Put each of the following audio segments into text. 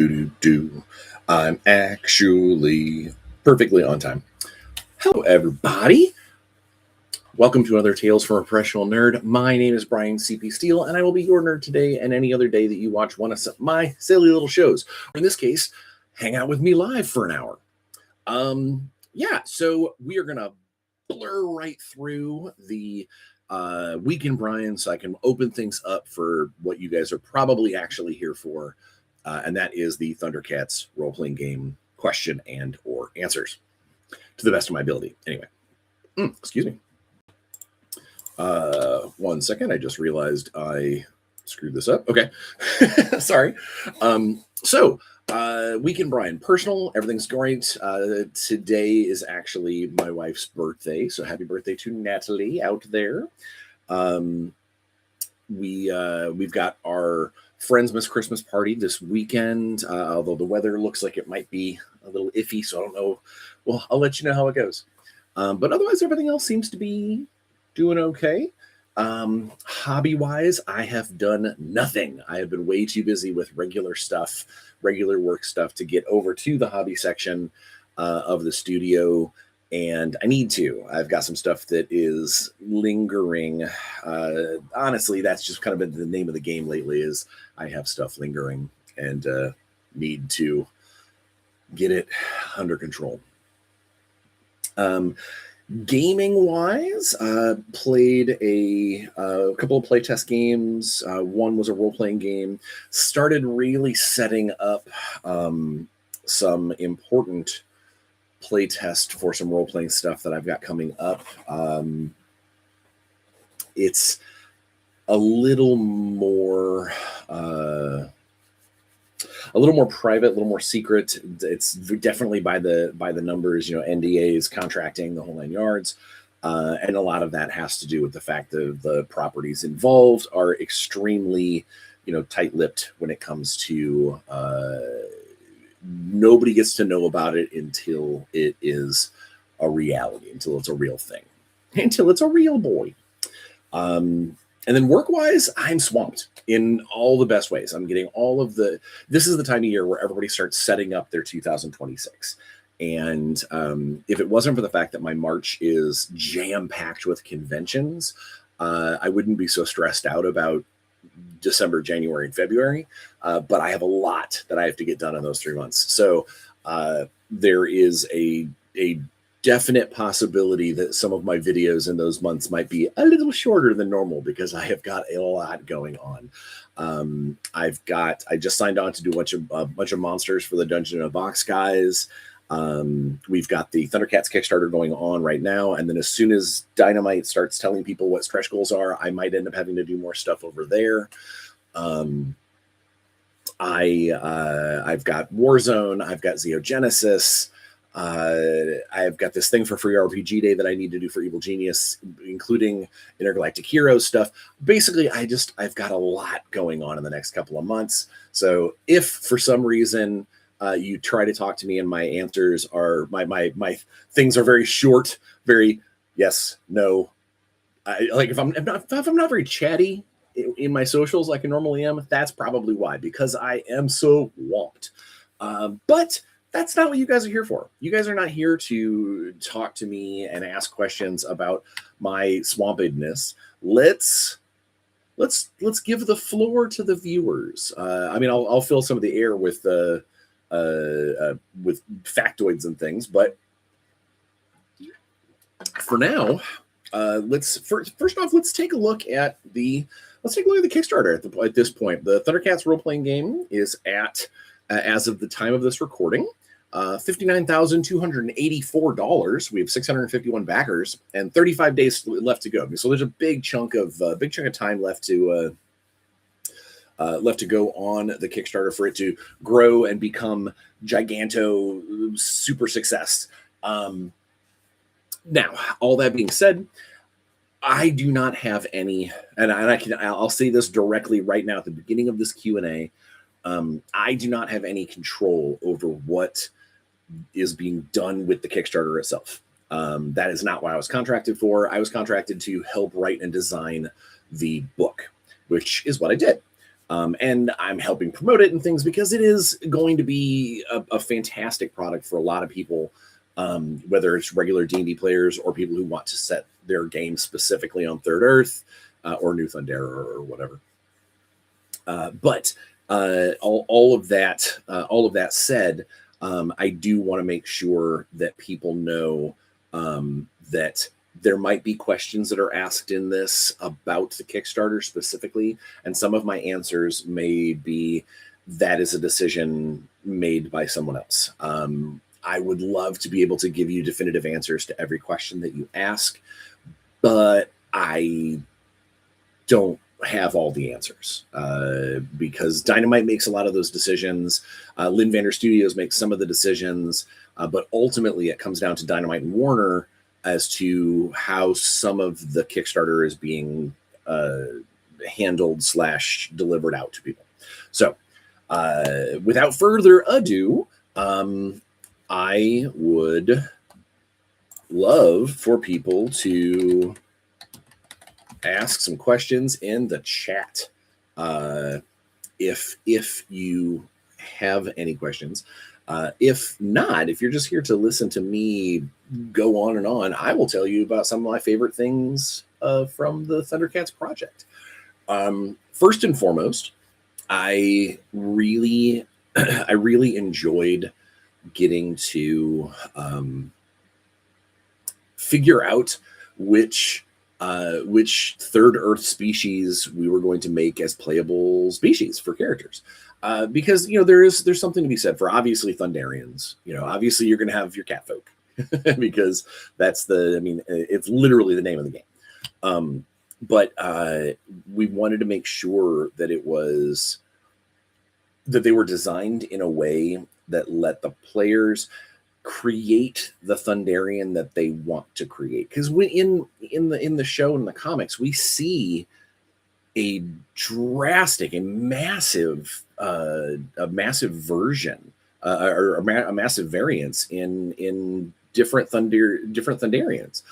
Do. I'm actually perfectly on time. Hello, everybody. Welcome to another Tales from a Professional Nerd. My name is Bryan CP Steele, and I will be your nerd today and any other day that you watch one of my silly little shows. Or in this case, hang out with me live for an hour. So we are going to blur right through the week in Bryan so I can open things up for what you guys are probably actually here for. And that is the ThunderCats role-playing game question and or answers to the best of my ability. Anyway, excuse me. 1 second. I just realized I screwed this up. Okay. Sorry. Week in Bryan, personal, everything's great. Today is actually my wife's birthday, so happy birthday to Natalie out there. We've got our Friendsmas Christmas party this weekend, although the weather looks like it might be a little iffy, so I don't know. Well, I'll let you know how it goes. But otherwise, everything else seems to be doing okay. Hobby-wise, I have done nothing. I have been way too busy with regular work stuff to get over to the hobby section of the studio. And I need to. I've got some stuff that is lingering. Honestly, that's just kind of been the name of the game lately is I have stuff lingering and need to get it under control. Gaming-wise, played a couple of playtest games. One was a role-playing game. Started really setting up some important playtest for some role-playing stuff that I've got coming up. It's a little more private, a little more secret. It's definitely by the numbers, NDAs, contracting, the whole 9 yards. And a lot of that has to do with the fact that the properties involved are extremely, tight-lipped when it comes to nobody gets to know about it until it is a reality, until it's a real thing, until it's a real boy. And then work-wise, I'm swamped in all the best ways. I'm getting this is the time of year where everybody starts setting up their 2026. And if it wasn't for the fact that my March is jam-packed with conventions, I wouldn't be so stressed out about December, January, and February. But I have a lot that I have to get done in those 3 months. So there is a definite possibility that some of my videos in those months might be a little shorter than normal because I have got a lot going on. I just signed on to do a bunch of monsters for the Dungeon in a Box guys. We've got the ThunderCats Kickstarter going on right now. And then as soon as Dynamite starts telling people what stretch goals are, I might end up having to do more stuff over there. I've got Warzone, I've got Xeogenesis, I've got this thing for Free RPG Day that I need to do for Evil Genius, including Intergalactic Heroes stuff. Basically, I've got a lot going on in the next couple of months. So if for some reason you try to talk to me and my answers are, my things are very short, very yes, no. If I'm not very chatty in my socials like I normally am, that's probably why, because I am so whomped. But that's not what you guys are here for. You guys are not here to talk to me and ask questions about my swampedness. Let's give the floor to the viewers. I'll fill some of the air with factoids and things, but for now, first off, let's take a look at the Kickstarter at this point. The ThunderCats role-playing game is at, as of the time of this recording, $59,284. We have 651 backers and 35 days left to go. So there's a big chunk of time left to go on the Kickstarter for it to grow and become giganto super success. Now, all that being said, I do not have any, and I'll say this directly right now at the beginning of this Q&A. I do not have any control over what is being done with the Kickstarter itself. That is not what I was contracted for. I was contracted to help write and design the book, which is what I did. And I'm helping promote it and things because it is going to be a fantastic product for a lot of people, whether it's regular D&D players or people who want to set their game specifically on Third Earth or New Thundera or whatever. But all of that said, I do want to make sure that people know that there might be questions that are asked in this about the Kickstarter specifically, and some of my answers may be that is a decision made by someone else. I would love to be able to give you definitive answers to every question that you ask, but I don't have all the answers because Dynamite makes a lot of those decisions. Lynn Vander Studios makes some of the decisions, but ultimately it comes down to Dynamite and Warner as to how some of the Kickstarter is being handled / delivered out to people. So without further ado, I would love for people to ask some questions in the chat. If you have any questions. If not, if you're just here to listen to me go on and on, I will tell you about some of my favorite things from the ThunderCats project. First and foremost, I really enjoyed getting to figure out which Third Earth species we were going to make as playable species for characters. Because, there's something to be said for obviously Thunderians. Obviously you're going to have your cat folk because that's it's literally the name of the game. But we wanted to make sure that they were designed in a way that let the players create the Thunderian that they want to create. Because in the show and the comics, we see a drastic and massive version or a massive variance in different Thunderians,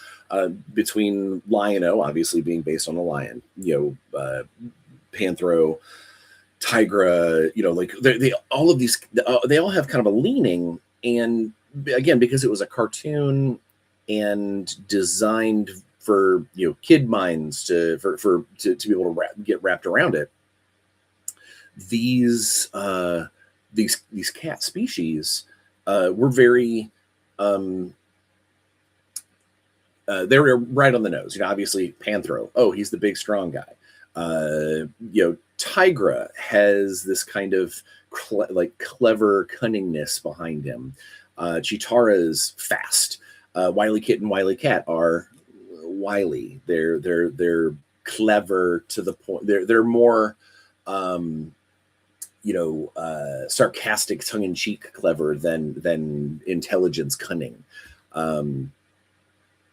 between Lion-O obviously being based on a lion, Panthro, Tigra, they all of these they all have kind of a leaning, and again, because it was a cartoon and designed for kid minds to be able to get wrapped around it. These cat species were very they were right on the nose. Obviously Panthro. Oh, he's the big strong guy. Tigra has this kind of clever cunningness behind him. Chitara's fast. Wily Kit and Wily Cat are wily. They're clever to the point. They're more sarcastic, tongue-in-cheek clever than intelligence cunning. And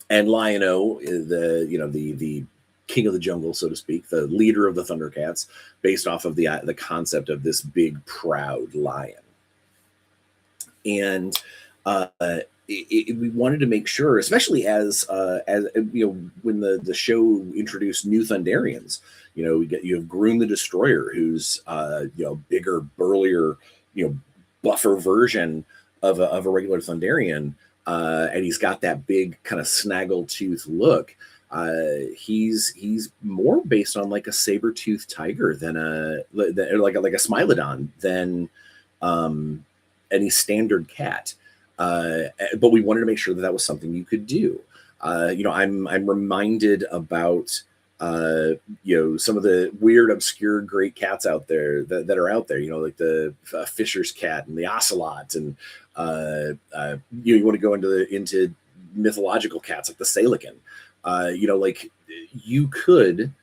Lion-O, the king of the jungle, so to speak, the leader of the Thundercats, based off of the concept of this big, proud lion. And we wanted to make sure, especially as when the show introduced new Thunderians, you have Groon the Destroyer, who's bigger, burlier, buffer version of a regular Thunderian, and he's got that big kind of snaggletooth look. He's more based on like a saber-toothed tiger than like a Smilodon than any standard cat. But we wanted to make sure that was something you could do. I'm reminded about some of the weird, obscure, great cats out there that are out there. Like the Fisher's cat and the ocelot, and you want to go into mythological cats like the Salican. You could,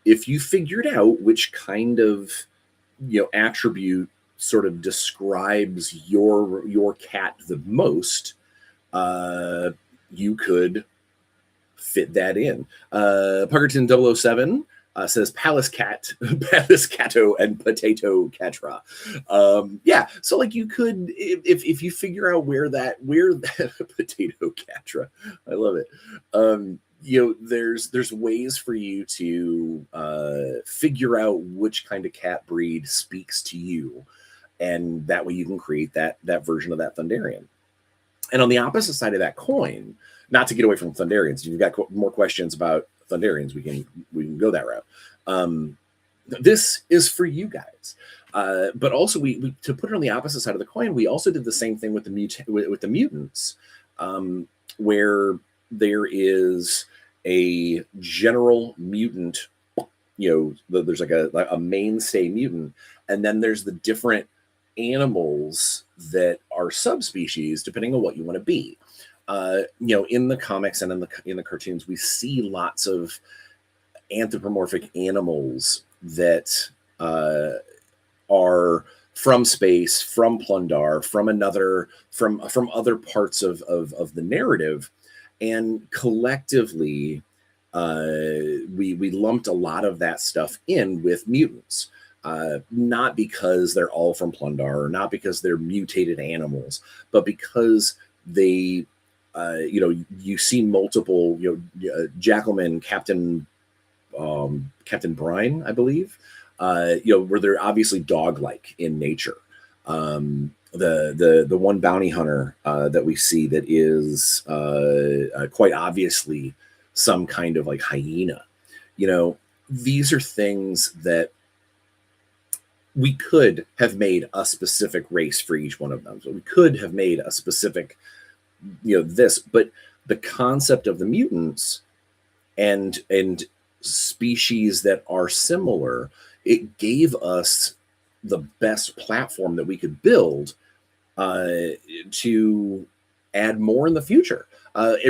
if you figured out which kind of attribute sort of describes your cat the most, you could fit that in. Puckerton 007 says Palace Cat, Palace Catto, and Potato Catra. So you could, if you figure out where that Potato Catra, I love it. there's ways for you to figure out which kind of cat breed speaks to you, and that way you can create that version of that Thunderian. And on the opposite side of that coin, not to get away from Thunderians, if you've got more questions about Thunderians, we can go that route. This is for you guys. But also, we to put it on the opposite side of the coin, we also did the same thing with the mutants, where there is a general mutant. There's like a mainstay mutant, and then there's the different animals that are subspecies depending on what you want to be. In the comics and in the cartoons, we see lots of anthropomorphic animals that are from space, from Plundar, from other parts of the narrative, and collectively, we lumped a lot of that stuff in with mutants. Not because they're all from Plundar, or not because they're mutated animals, but because they, you see multiple, Jackalman, Captain Bryan, I believe, where they're obviously dog-like in nature. The one bounty hunter that we see that is quite obviously some kind of like hyena. These are things that we could have made a specific race for each one of them. So we could have made a specific, but the concept of the mutants and species that are similar, it gave us the best platform that we could build to add more in the future.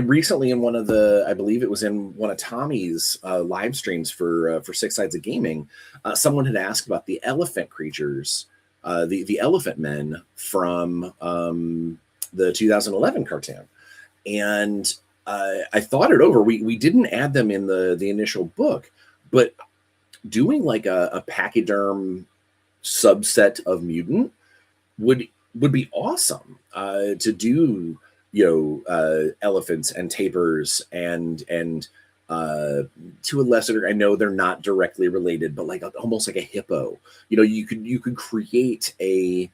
Recently in one of I believe it was in one of Tommy's live streams for Six Sides of Gaming, someone had asked about the elephant creatures, the elephant men from the 2011 cartoon. And I thought it over. We didn't add them in the initial book, but doing like a pachyderm subset of mutant would be awesome to do. Elephants and tapirs and to a lesser degree, I know they're not directly related, but like almost like a hippo. You could create a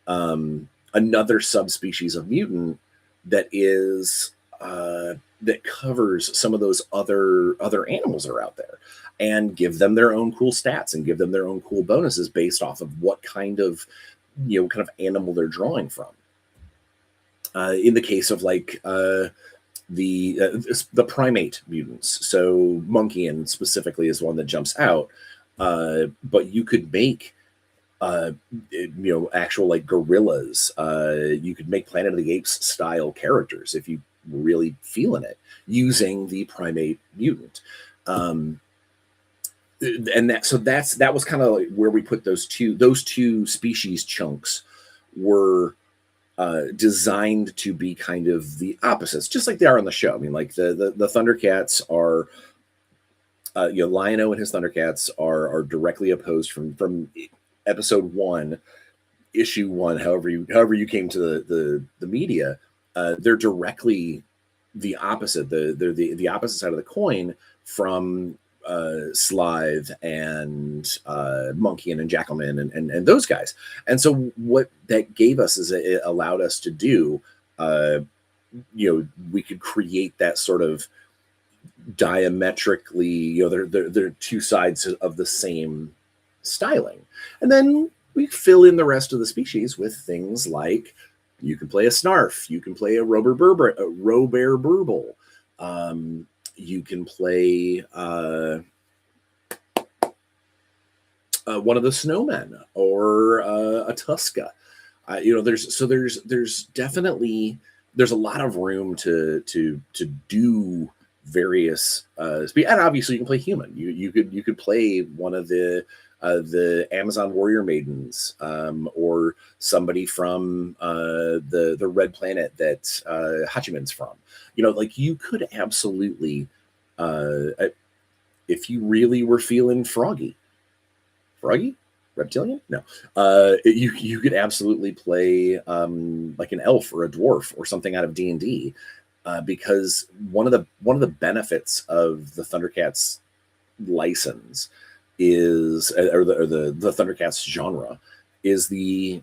another subspecies of mutant that is that covers some of those other animals that are out there, and give them their own cool stats and give them their own cool bonuses based off of what kind of animal they're drawing from. In the case of like the primate mutants, so Monkeyan specifically is one that jumps out, but you could make actual like gorillas. You could make Planet of the Apes style characters if you were really feeling it, using the primate mutant. And that was kind of like where we put those two species chunks were designed to be kind of the opposites, just like they are on the show. I mean, like the ThunderCats are, Lion-O and his ThunderCats are directly opposed from episode 1, issue 1, however you came to the media. They're directly the opposite. They're the opposite side of the coin from Slithe and Monkeyan and Jackalman and those guys. And so what that gave us is it allowed us to do, we could create that sort of diametrically, they're two sides of the same styling. And then we fill in the rest of the species with things like you can play a Snarf, you can play a Robert Burble, you can play one of the snowmen or a Tuska. There's definitely a lot of room to do various and obviously you can play human. You could play one of the Amazon warrior maidens, or somebody from the red planet that Hachiman's from. You could absolutely, if you really were feeling froggy, reptilian, no, you could absolutely play like an elf or a dwarf or something out of D&D, because one of the benefits of the ThunderCats license is, or the ThunderCats genre, is the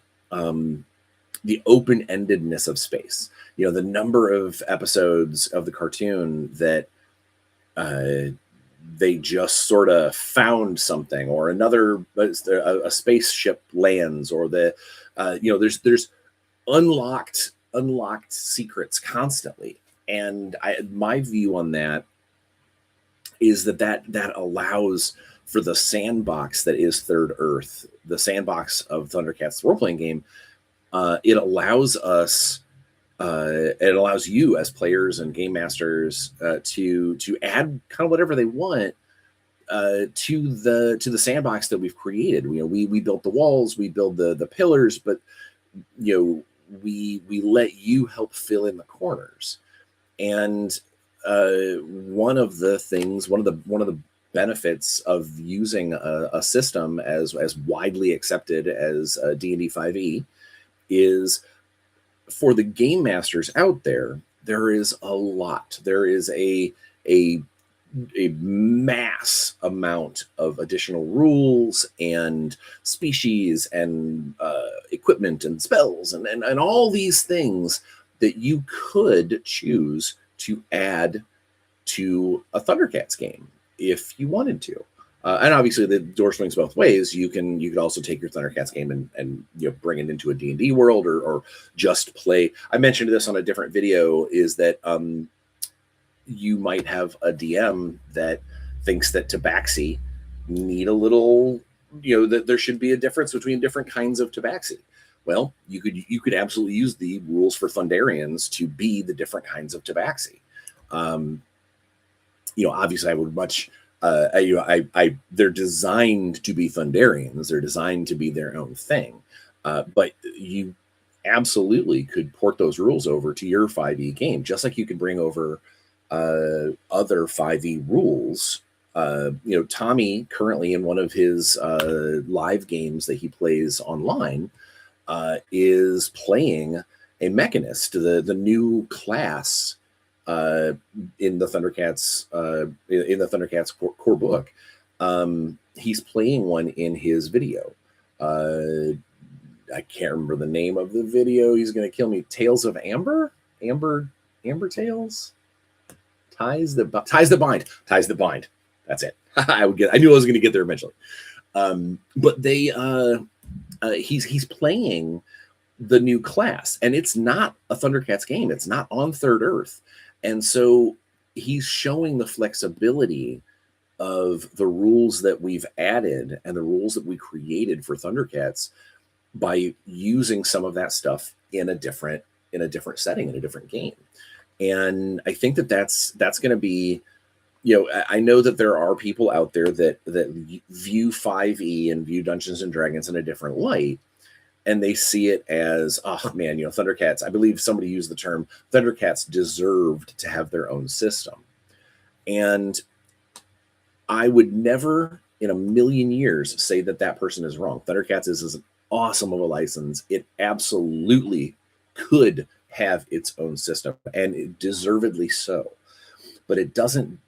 open-endedness of space. You know, the number of episodes of the cartoon that they just sort of found something, or a spaceship lands, or there's unlocked secrets constantly. And my view on that is that allows for the sandbox that is Third Earth, the sandbox of ThunderCats role-playing game. It allows you as players and game masters to add kind of whatever they want to the sandbox that we've created. You know, we built the walls, we build the pillars, but you know, we let you help fill in the corners. And one of the benefits of using a system as widely accepted as D&D 5e is, for the game masters out there, there is a lot. There is a mass amount of additional rules and species and equipment and spells and all these things that you could choose to add to a ThunderCats game if you wanted to. And obviously the door swings both ways. You could also take your ThunderCats game and you know, bring it into a D&D world, or just play. I mentioned this on a different video, is that you might have a DM that thinks that tabaxi need a little, you know, that there should be a difference between different kinds of tabaxi. Well, you could absolutely use the rules for Thunderians to be the different kinds of tabaxi. You know, obviously I would much, they're designed to be Thunderians. They're designed to be their own thing. But you absolutely could port those rules over to your 5e game, just like you could bring over other 5e rules. You know, Tommy currently in one of his live games that he plays online is playing a Mechanist, the new class in the ThunderCats core book. He's playing one in his video. I can't remember the name of the video. He's going to kill me. Tales of Amber Tales. Ties the bind. That's it. I knew I was going to get there eventually. But he's playing the new class, and it's not a ThunderCats game. It's not on Third Earth. And so he's showing the flexibility of the rules that we've added and the rules that we created for ThunderCats by using some of that stuff in a different setting, in a different game. And I think that's going to be, you know, I know that there are people out there that view 5e and view Dungeons and Dragons in a different light. And they see it as, oh man, you know, ThunderCats, I believe somebody used the term, ThunderCats deserved to have their own system. And I would never in a million years say that person is wrong. ThunderCats is awesome of a license. It absolutely could have its own system, and it deservedly so. But it doesn't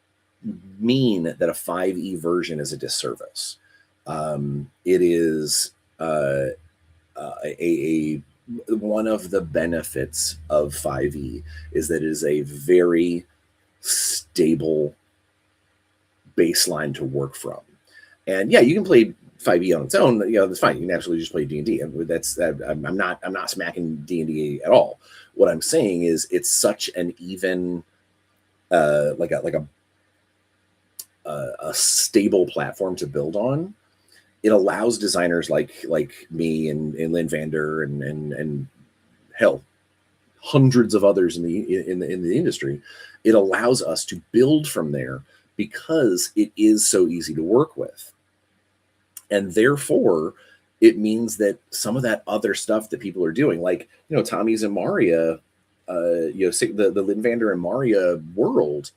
mean that a 5e version is a disservice. It is one of the benefits of 5e is that it is a very stable baseline to work from. And yeah, you can play 5e on its own. You know, that's fine. You can absolutely just play D&D, and that's I'm not smacking D&D at all. What I'm saying is it's such an even like a stable platform to build on. It allows designers like me and Lynn Vander and hell, hundreds of others in the industry. It allows us to build from there because it is so easy to work with. And therefore, it means that some of that other stuff that people are doing, like, you know, Tommy's and Maria, you know, the Lynn Vander and Maria world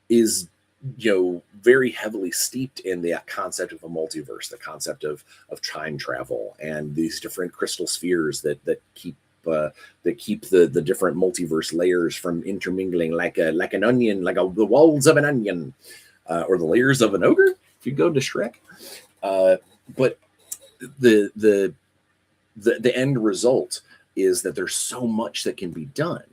is, you know, very heavily steeped in the concept of a multiverse, the concept of time travel and these different crystal spheres that keep that keep the different multiverse layers from intermingling like an onion, like the walls of an onion, or the layers of an ogre, if you go to Shrek. But the end result is that there's so much that can be done.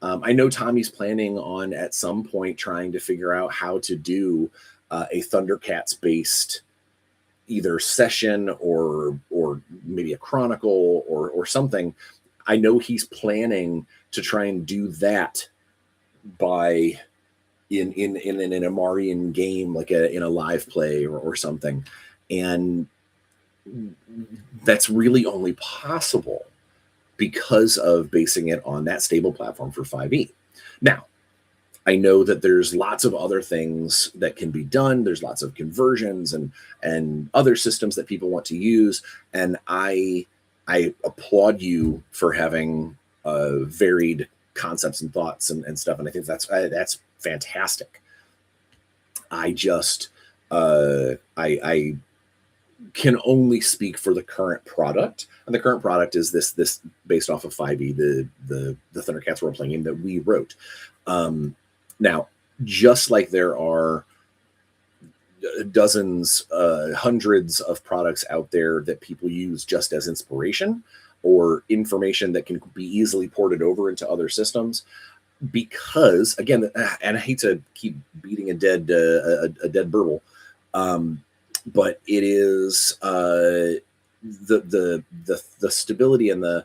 I know Tommy's planning on at some point trying to figure out how to do a ThunderCats based either session or maybe a chronicle or something. I know he's planning to try and do that by in an Amarian game, like in a live play or something. And that's really only possible because of basing it on that stable platform for 5e. Now, I know that there's lots of other things that can be done. There's lots of conversions and other systems that people want to use. And I applaud you for having varied concepts and thoughts and stuff. And I think that's fantastic. I just, I can only speak for the current product, and the current product is this based off of 5e, the ThunderCats role-playing game that we wrote. Now, just like there are dozens, hundreds of products out there that people use just as inspiration or information that can be easily ported over into other systems, because again, and I hate to keep beating a dead burble, but it is the stability and the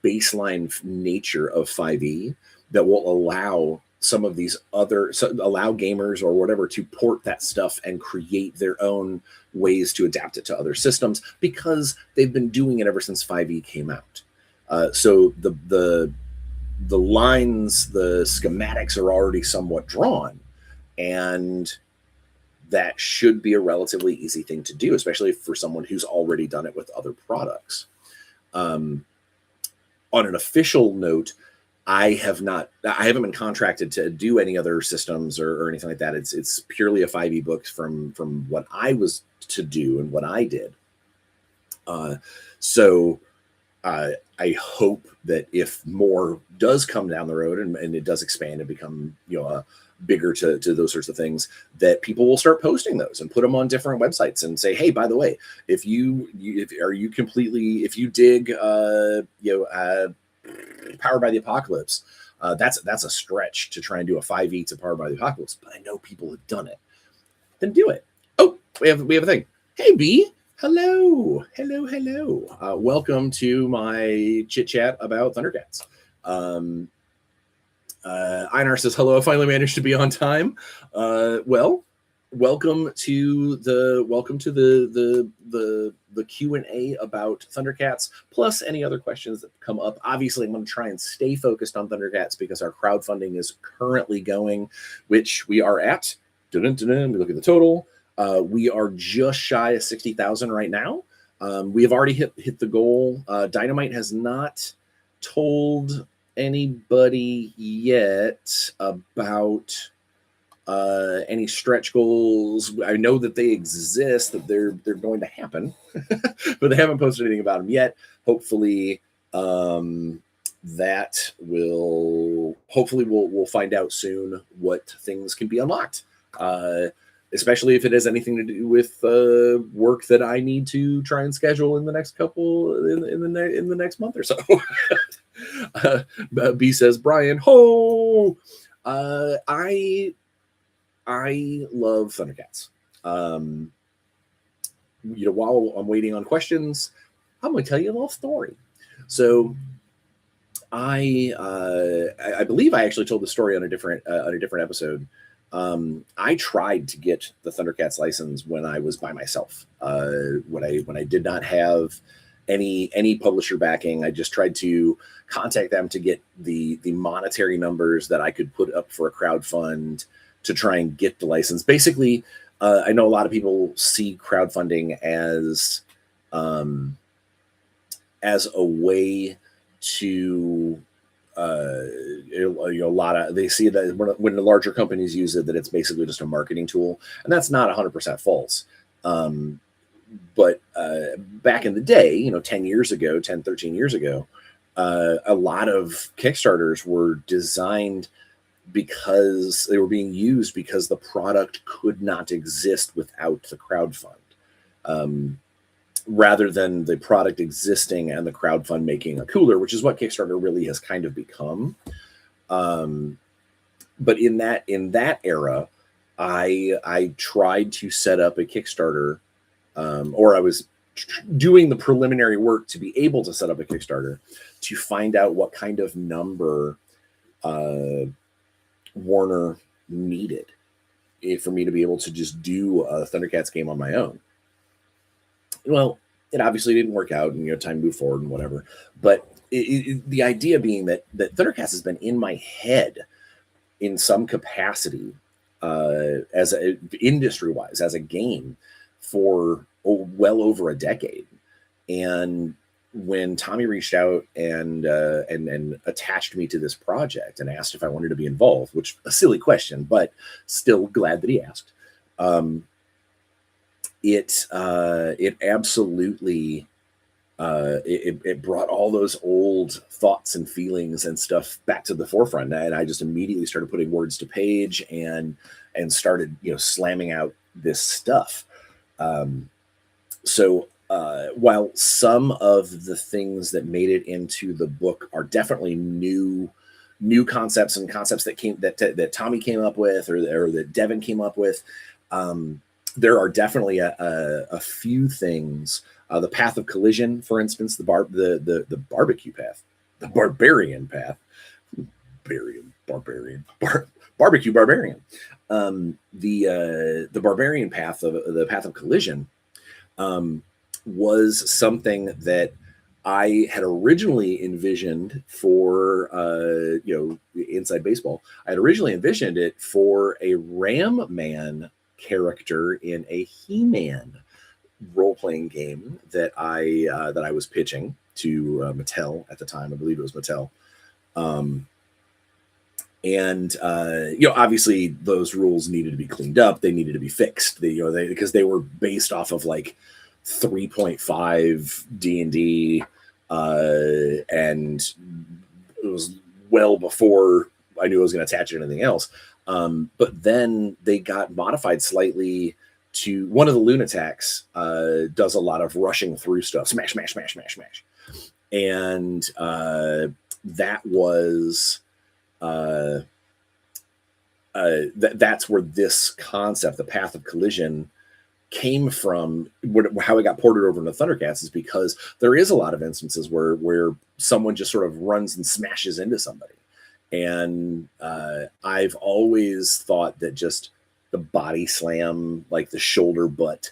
baseline nature of 5e that will allow some of these allow gamers or whatever to port that stuff and create their own ways to adapt it to other systems, because they've been doing it ever since 5e came out. So the lines, the schematics are already somewhat drawn, and that should be a relatively easy thing to do, especially for someone who's already done it with other products. On an official note, I haven't been contracted to do any other systems or anything like that. It's purely a 5e book from what I was to do and what I did. So I hope that if more does come down the road and it does expand and become, bigger to those sorts of things, that people will start posting those and put them on different websites and say, hey, by the way, if you dig, Powered by the Apocalypse, that's a stretch to try and do a 5e to Powered by the Apocalypse, but I know people have done it. Then do it. Oh, we have a thing. Hey, B. Hello. Welcome to my chit chat about ThunderCats. Einar says hello. I finally managed to be on time. Well, welcome to the Q&A about ThunderCats, plus any other questions that come up. Obviously, I'm going to try and stay focused on ThunderCats because our crowdfunding is currently going, which we are at. We look at the total. We are just shy of 60,000 right now. We have already hit the goal. Dynamite has not told anybody yet about any stretch goals. I know that they exist, that they're going to happen, but they haven't posted anything about them yet. Hopefully that we'll find out soon what things can be unlocked, especially if it has anything to do with work that I need to try and schedule in the next in the next month or so. B says, Bryan, ho! I love ThunderCats. While I'm waiting on questions, I'm going to tell you a little story. So I believe I actually told the story on a different episode. I tried to get the ThunderCats license when I was by myself. When I did not have any publisher backing, I just tried to contact them to get the monetary numbers that I could put up for a crowdfund to try and get the license. Basically, I know a lot of people see crowdfunding as a way to they see that when the larger companies use it, that it's basically just a marketing tool, and that's not 100% false. But back in the day, 13 years ago, a lot of Kickstarters were designed because they were being used because the product could not exist without the crowdfund, rather than the product existing and the crowdfund making a cooler, which is what Kickstarter really has kind of become. But in that era, I tried to set up a Kickstarter, or I was doing the preliminary work to be able to set up a Kickstarter to find out what kind of number Warner needed for me to be able to just do a ThunderCats game on my own. Well, it obviously didn't work out, and time moved forward and whatever. But the idea being that ThunderCats has been in my head in some capacity, as industry-wise, as a game for well over a decade. And when Tommy reached out and attached me to this project and asked if I wanted to be involved, which a silly question, but still glad that he asked. It absolutely it brought all those old thoughts and feelings and stuff back to the forefront, and I just immediately started putting words to page and started slamming out this stuff. So while some of the things that made it into the book are definitely new concepts and concepts that Tommy came up with or that Devin came up with, there are definitely a few things. The path of collision, for instance, the barbecue path, the barbarian path, barbecue barbarian. The barbarian path of the path of collision was something that I had originally envisioned for Inside Baseball. I had originally envisioned it for a Ram Man character in a He-Man role-playing game that I was pitching to Mattel at the time. I believe it was Mattel. Obviously those rules needed to be cleaned up. They needed to be fixed. Because they were based off of like 3.5 D&D, and it was well before I knew I was going to attach it to anything else. But then they got modified slightly to one of the Lunatics does a lot of rushing through stuff, smash, smash, smash, smash, smash. And that was that's where this concept, the path of collision, came from. How it got ported over into ThunderCats is because there is a lot of instances where someone just sort of runs and smashes into somebody. And I've always thought that just the body slam, like the shoulder butt,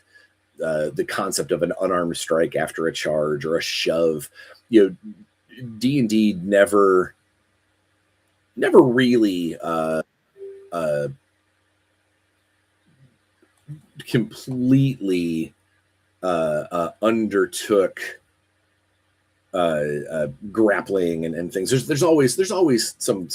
the concept of an unarmed strike after a charge or a shove, D&D never really completely undertook grappling and things. There's always some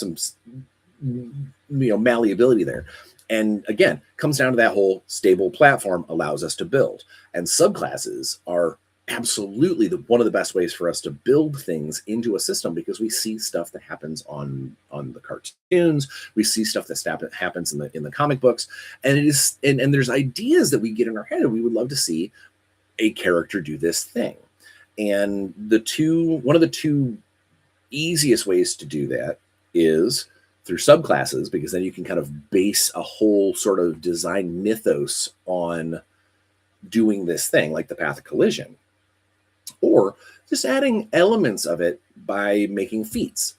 malleability there. And again, comes down to that whole stable platform allows us to build. And subclasses are absolutely one of the best ways for us to build things into a system, because we see stuff that happens on the cartoons, we see stuff that happens in the comic books, and there's ideas that we get in our head, and we would love to see a character do this thing. And one of the two easiest ways to do that is through subclasses, because then you can kind of base a whole sort of design mythos on doing this thing, like the path of collision, or just adding elements of it by making feats.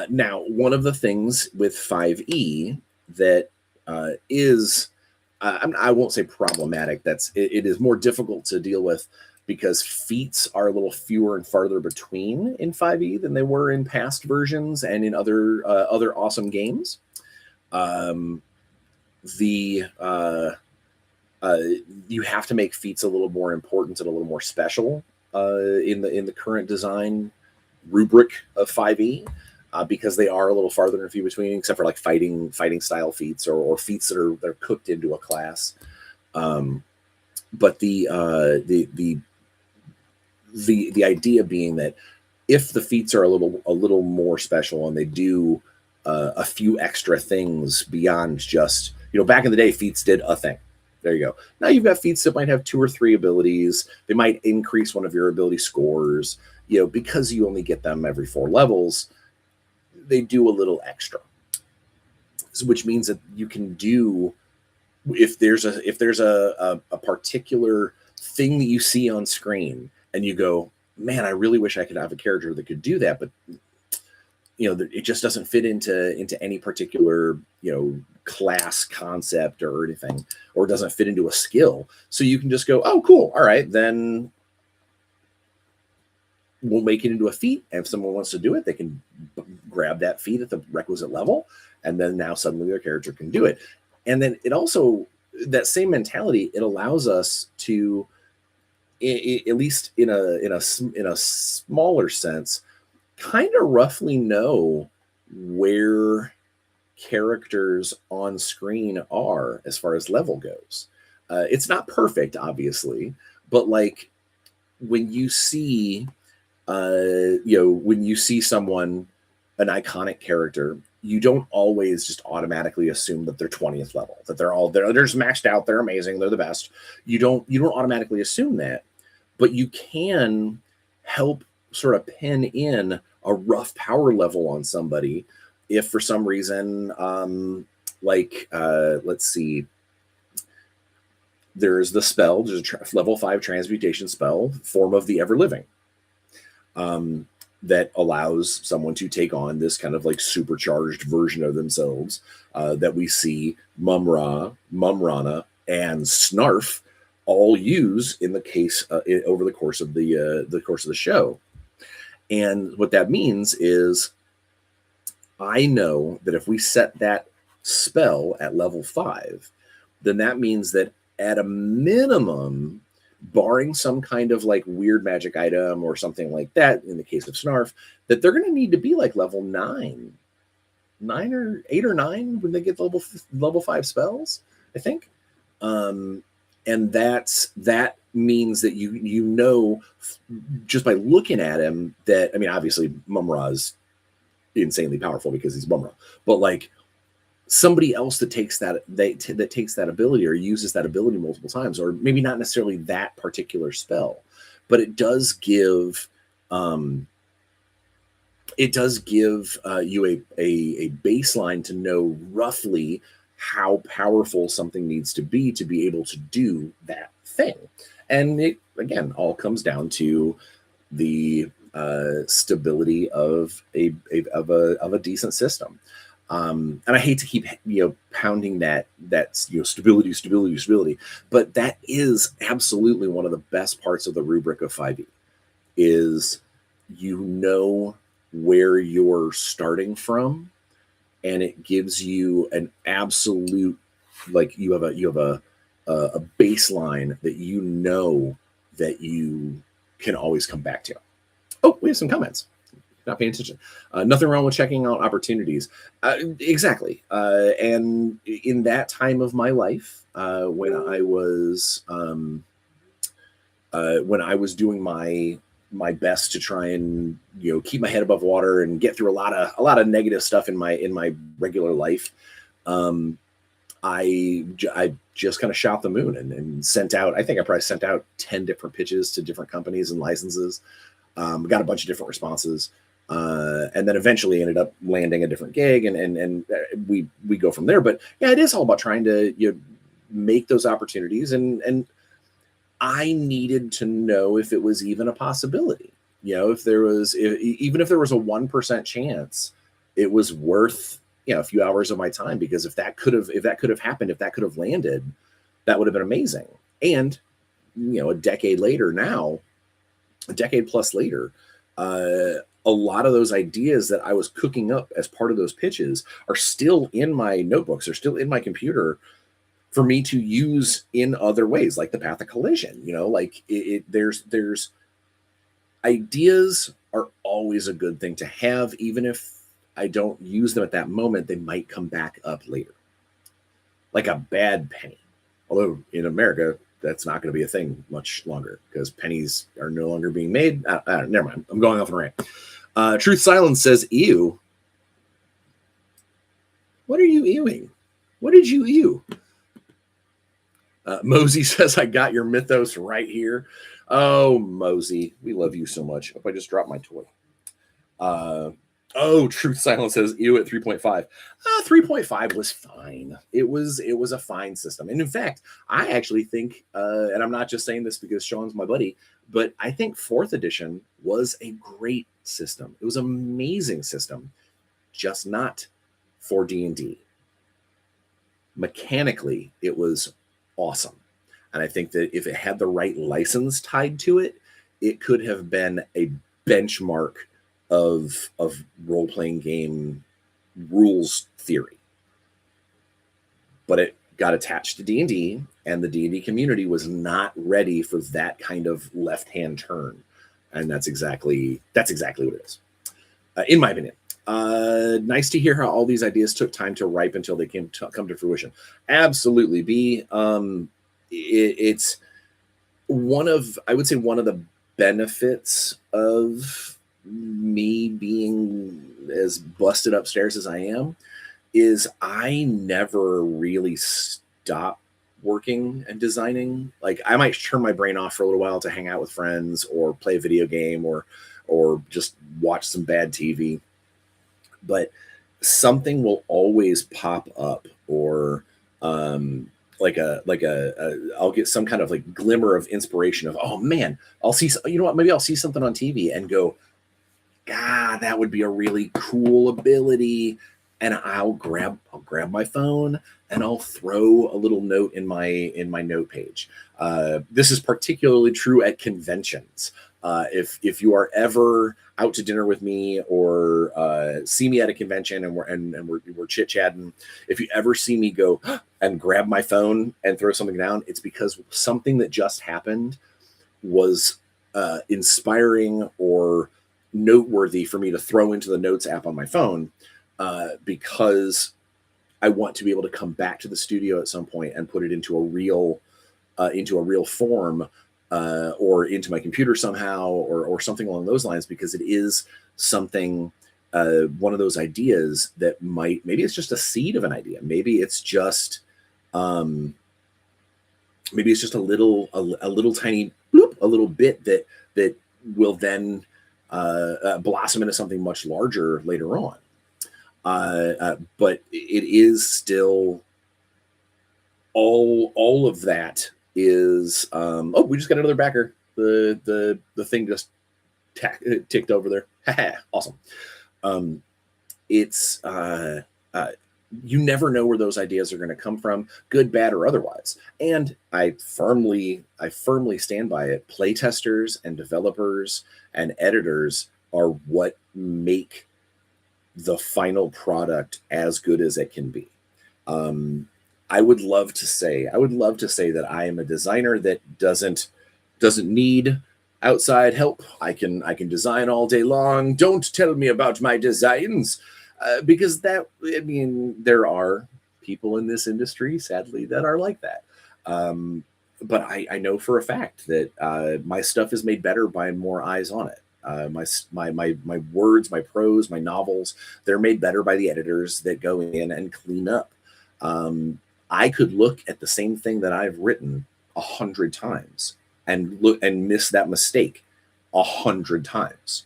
Now, one of the things with 5e that is, I won't say problematic, it is more difficult to deal with, because feats are a little fewer and farther between in 5e than they were in past versions and in other awesome games. You have to make feats a little more important and a little more special in the current design rubric of 5e, because they are a little farther and few between, except for like fighting style feats or feats that are cooked into a class. But the idea being that if the feats are a little more special and they do a few extra things beyond just, back in the day, feats did a thing. There you go. Now you've got feats that might have 2 or 3 abilities. They might increase one of your ability scores, because you only get them every 4 levels. They do a little extra, which means that you can do, if there's a particular thing that you see on screen and you go, man, I really wish I could have a character that could do that, but it just doesn't fit into any particular class concept or anything, or doesn't fit into a skill. So you can just go, oh, cool, all right, then we'll make it into a feat, and if someone wants to do it, they can grab that feat at the requisite level, and then now suddenly their character can do it. And then it also, that same mentality, it allows us to, at least in a smaller sense, kind of roughly know where characters on screen are as far as level goes. It's not perfect, obviously, but like when you see, when you see someone, an iconic character, you don't always just automatically assume that they're 20th level, that they're just maxed out, they're amazing, they're the best. You don't automatically assume that, but you can help sort of pin in a rough power level on somebody if for some reason, let's see, there's the spell, there's a level 5 transmutation spell, Form of the Ever Living, that allows someone to take on this kind of like supercharged version of themselves, that we see Mumra, Mumrana, and Snarf all use in the case over the course of the show. And what that means is, I know that if we set that spell at level 5, then that means that at a minimum, barring some kind of like weird magic item or something like that, in the case of Snarf, that they're going to need to be like level 9 or 8 or 9 when they get level 5 spells, I think. And that means that you just by looking at him that, I mean, obviously Mumra is insanely powerful because he's Mumra, but like somebody else that takes that ability or uses that ability multiple times, or maybe not necessarily that particular spell, but it does give you a baseline to know roughly how powerful something needs to be able to do that thing. And it, again, all comes down to the stability of a decent system. And I hate to keep pounding that stability, but that is absolutely one of the best parts of the rubric of 5e, is where you're starting from, and it gives you an absolute, like, you have a baseline that that you can always come back to. Oh, we have some comments. Not paying attention. Nothing wrong with checking out opportunities. Exactly. And in that time of my life, when I was doing my best to try and keep my head above water and get through a lot of negative stuff in my regular life, I just kind of shot the moon and sent out, I think I probably sent out 10 different pitches to different companies and licenses. Got a bunch of different responses, and then eventually ended up landing a different gig, and we go from there. But yeah, it is all about trying to make those opportunities, and I needed to know if it was even a possibility. Even if there was a 1% chance, it was worth a few hours of my time, because if that could have happened, if that could have landed, that would have been amazing. And a decade plus later, a lot of those ideas that I was cooking up as part of those pitches are still in my notebooks, are still in my computer for me to use in other ways, like the Path of Collision. There's ideas are always a good thing to have, even if I don't use them at that moment, they might come back up later. Like a bad penny. Although in America, that's not going to be a thing much longer because pennies are no longer being made. Never mind. I'm going off on a rant. Truth Silence says, ew. What are you ewing? What did you ew? Mosey says, I got your mythos right here. Oh, Mosey, we love you so much. Hope I just dropped my toy. Truth Silence says ew at 3.5. 3.5 was fine. It was a fine system. And in fact, I actually think, and I'm not just saying this because Sean's my buddy, but I think 4th edition was a great system. It was an amazing system, just not for D&D. Mechanically, it was awesome. And I think that if it had the right license tied to it, it could have been a benchmark of role-playing game rules theory. But it got attached to D&D, and the D&D community was not ready for that kind of left-hand turn. And that's exactly what it is, in my opinion. Nice to hear how all these ideas took time to ripe until they come to fruition. Absolutely. It's one of the benefits of me being as busted upstairs as I am is I never really stop working and designing. Like, I might turn my brain off for a little while to hang out with friends or play a video game or just watch some bad TV. But something will always pop up, or I'll get some kind of like glimmer of inspiration of, oh man, maybe I'll see something on TV and go, God, that would be a really cool ability. And I'll grab my phone and I'll throw a little note in my note page. This is particularly true at conventions. If you are ever out to dinner with me or see me at a convention and we're chit chatting, if you ever see me go and grab my phone and throw something down, it's because something that just happened was inspiring or noteworthy for me to throw into the notes app on my phone, because I want to be able to come back to the studio at some point and put it into a real form. Or into my computer somehow, or something along those lines, because it is something, one of those ideas that maybe it's just a seed of an idea. Maybe it's just a little tiny bloop, a little bit that will then blossom into something much larger later on. But it is still all of that is we just got another backer. The thing just ticked over there. Awesome. It's you never know where those ideas are going to come from, good, bad, or otherwise. And I firmly stand by it. Playtesters and developers and editors are what make the final product as good as it can be. I would love to say that I am a designer that doesn't need outside help. I can design all day long. Don't tell me about my designs, because there are people in this industry, sadly, that are like that. But I know for a fact that my stuff is made better by more eyes on it. My words, my prose, my novels, they're made better by the editors that go in and clean up. I could look at the same thing that I've written 100 times and look and miss that mistake 100 times,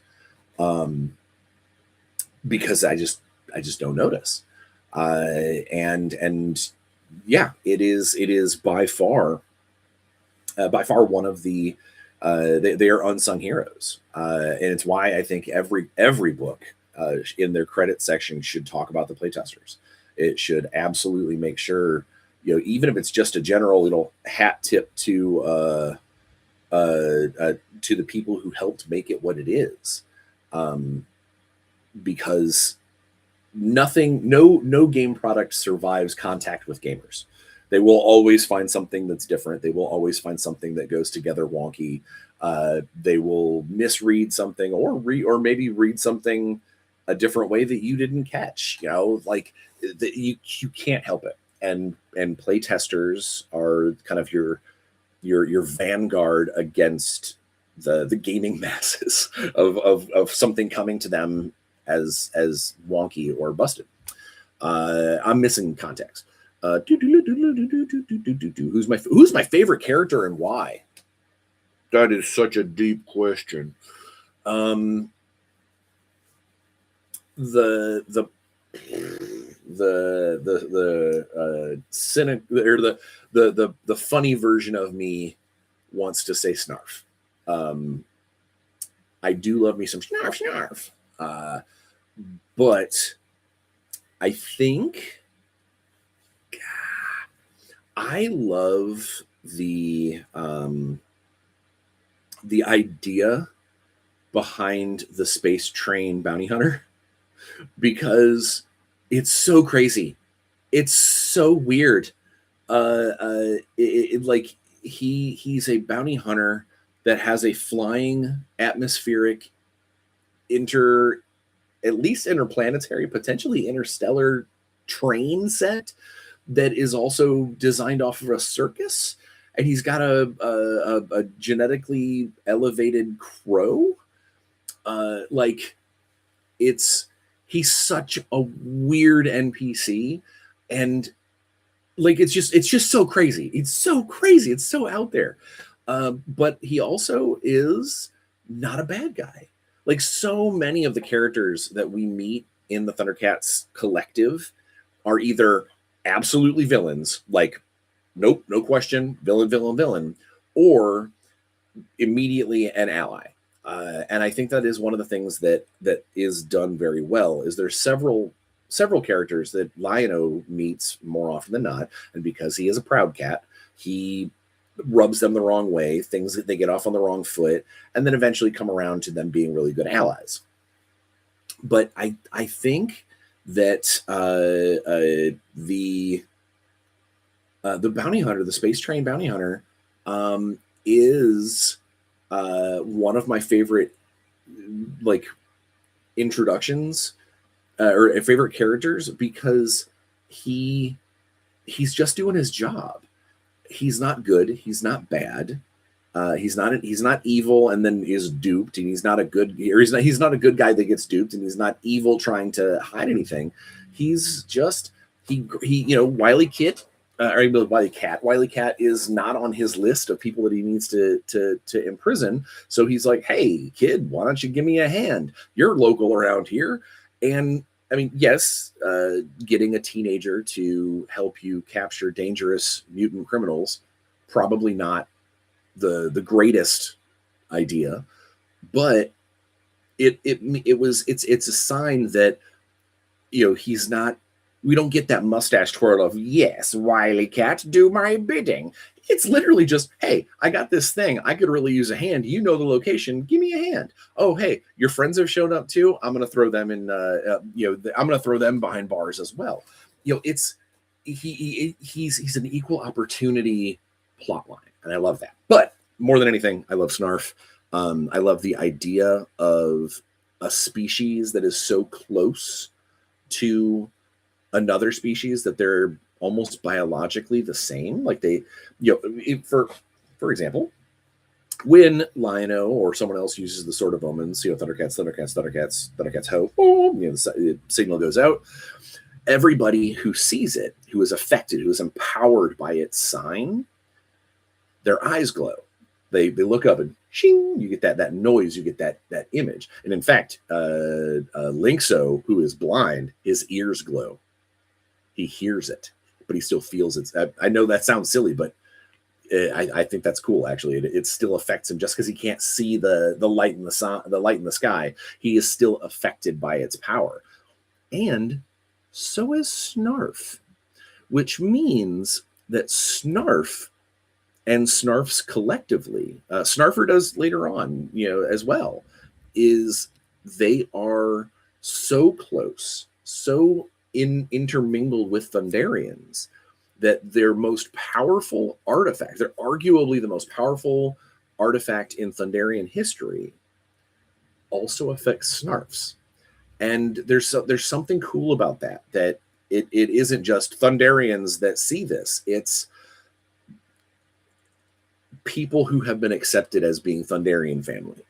because I just don't notice. And yeah, it is by far one of the they are unsung heroes, and it's why I think every book in their credit section should talk about the playtesters. It should absolutely make sure, even if it's just a general little hat tip to the people who helped make it what it is, because no game product survives contact with gamers. They will always find something that's different. They will always find something that goes together wonky. They will misread something or maybe read something a different way that you didn't catch. You can't help it. And playtesters are kind of your your vanguard against the gaming masses of something coming to them as wonky or busted. I'm missing context. Who's my favorite character and why? That is such a deep question. The cynic or the funny version of me wants to say Snarf. I do love me some Snarf. But I think I love the idea behind the space train bounty hunter, because it's so crazy. It's so weird. Like he's a bounty hunter that has a flying atmospheric at least interplanetary, potentially interstellar train set that is also designed off of a circus. And he's got a genetically elevated crow. He's such a weird NPC, and like it's just so crazy. It's so crazy. It's so out there. But he also is not a bad guy. Like so many of the characters that we meet in the ThunderCats collective are either absolutely villains, like nope, no question, villain, or immediately an ally. And I think that is one of the things that is done very well. Is there's several characters that Lion-O meets more often than not, and because he is a proud cat, he rubs them the wrong way, things that they get off on the wrong foot, and then eventually come around to them being really good allies. But I think that the bounty hunter, the space train bounty hunter, is one of my favorite like introductions or favorite characters, because he's just doing his job. He's not good. He's not bad. He's not evil and then is duped, and he's not a good guy that gets duped, and he's not evil trying to hide anything. He's just he Wily Cat is not on his list of people that he needs to imprison. So he's like, hey kid, why don't you give me a hand? You're local around here. And I mean, yes, getting a teenager to help you capture dangerous mutant criminals, probably not the greatest idea, but it's a sign that he's not. We don't get that mustache twirl of, yes, Wily Cat, do my bidding. It's literally just, hey, I got this thing. I could really use a hand. You know the location. Give me a hand. Oh, hey, your friends have shown up too. I'm going to throw them in, I'm going to throw them behind bars as well. He's an equal opportunity plot line, and I love that. But more than anything, I love Snarf. I love the idea of a species that is so close to another species that they're almost biologically the same. Like they, for example, when Lion-O or someone else uses the Sword of Omens, ThunderCats, ho, boom, the signal goes out. Everybody who sees it, who is affected, who is empowered by its sign, their eyes glow. They look up and shing, you get that noise, you get that image. And in fact, Linkso, who is blind, his ears glow. He hears it, but he still feels it. I know that sounds silly, but I think that's cool. Actually, it still affects him just because he can't see the light in the sky. He is still affected by its power, and so is Snarf, which means that Snarf and Snarfs collectively, Snarfer does later on, as well, is they are so close, so intermingled with Thunderians that their most powerful artifact, they're arguably the most powerful artifact in Thunderian history, also affects Snarfs. And there's something cool about that it isn't just Thunderians that see this. It's people who have been accepted as being Thunderian family.